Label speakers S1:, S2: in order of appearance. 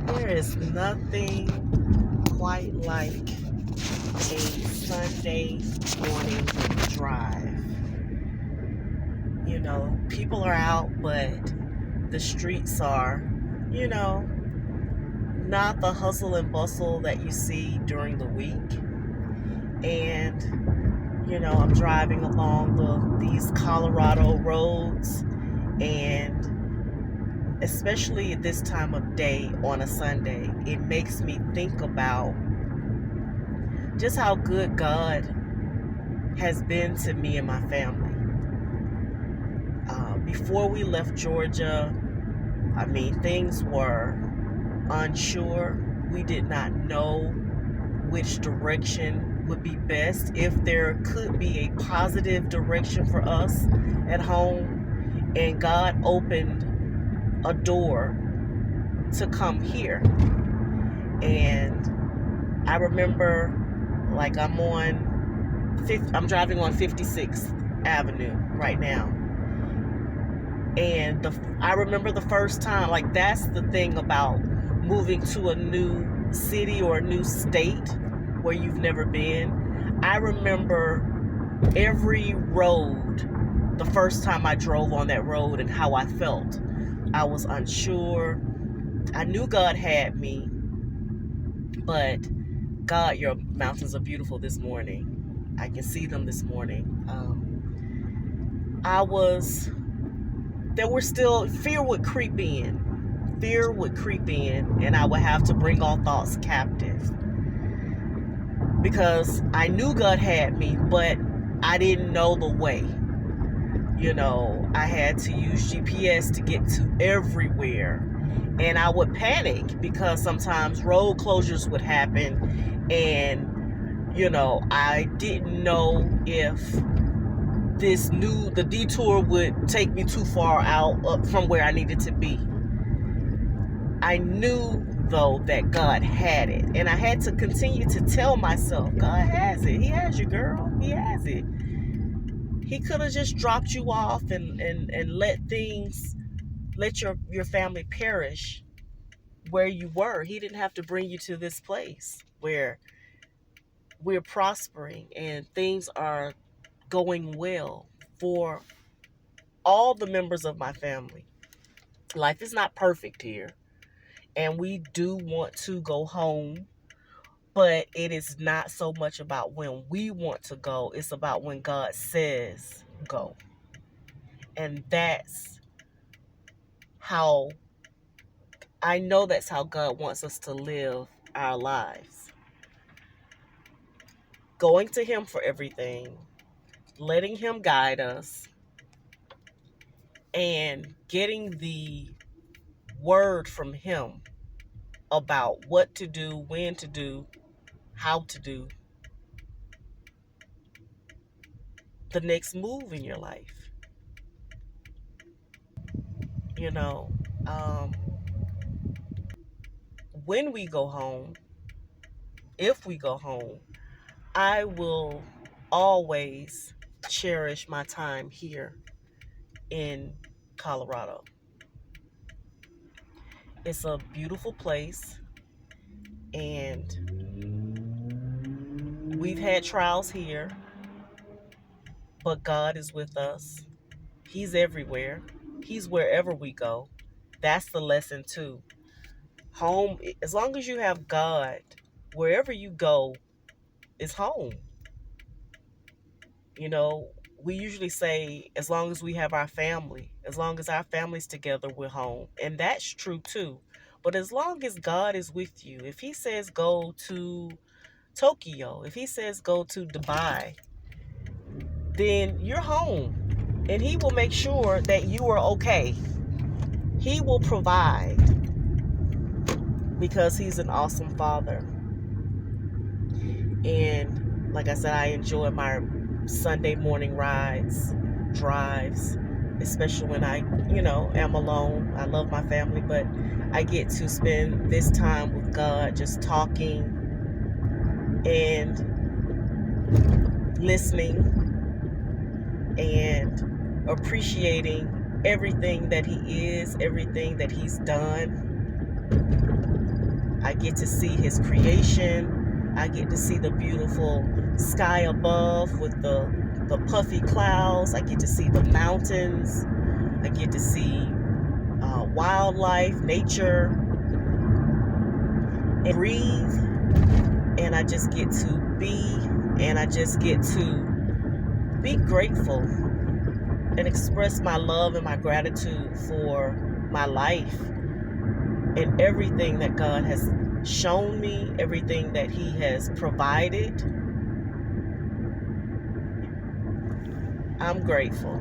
S1: There is nothing quite like a Sunday morning drive. People are out, but the streets are, you know, not the hustle and bustle that you see during the week. And, I'm driving along these Colorado roads, and especially at this time of day on a Sunday, it makes me think about just how good God has been to me and my family. Before we left Georgia, things were unsure. We did not know which direction would be best, if there could be a positive direction for us at home. And God opened a door to come here. And I remember, like, I'm driving on 56th Avenue right now. And I remember the first time, like, that's the thing about moving to a new city or a new state where you've never been. I remember every road, the first time I drove on that road, and how I felt. I was unsure. I knew God had me, but God, your mountains are beautiful this morning. I can see them this morning. Fear would creep in. Fear would creep in, and I would have to bring all thoughts captive. Because I knew God had me, but I didn't know the way. I had to use GPS to get to everywhere. And I would panic because sometimes road closures would happen. And, I didn't know if the detour would take me too far out up from where I needed to be. I knew, though, that God had it. And I had to continue to tell myself, God has it. He has you, girl. He has it. He could have just dropped you off and let your family perish where you were. He didn't have to bring you to this place where we're prospering and things are going well for all the members of my family. Life is not perfect here, and we do want to go home, but it is not so much about when we want to go. It's about when God says go. And that's how God wants us to live our lives. Going to Him for everything, letting Him guide us, and getting the word from Him about what to do, when to do, how to do the next move in your life. When we go home, if we go home, I will always cherish my time here in Colorado. It's a beautiful place, and we've had trials here, but God is with us. He's everywhere. He's wherever we go. That's the lesson too. Home, as long as you have God, wherever you go is home. We usually say, as long as we have our family, as long as our family's together, we're home. And that's true too. But as long as God is with you, if He says go to Tokyo, if He says go to Dubai, then you're home. And He will make sure that you are okay. He will provide, because He's an awesome Father. And like I said, I enjoy my Sunday morning drives, especially when I, am alone. I love my family, but I get to spend this time with God, just talking and listening and appreciating everything that He is, everything that He's done. I get to see his creation. I get to see the beautiful sky above with the puffy clouds. I get to see the mountains. I get to see wildlife, nature, and breathe. And I just get to be, and I just get to be grateful and express my love and my gratitude for my life and everything that God has shown me, everything that He has provided. I'm grateful.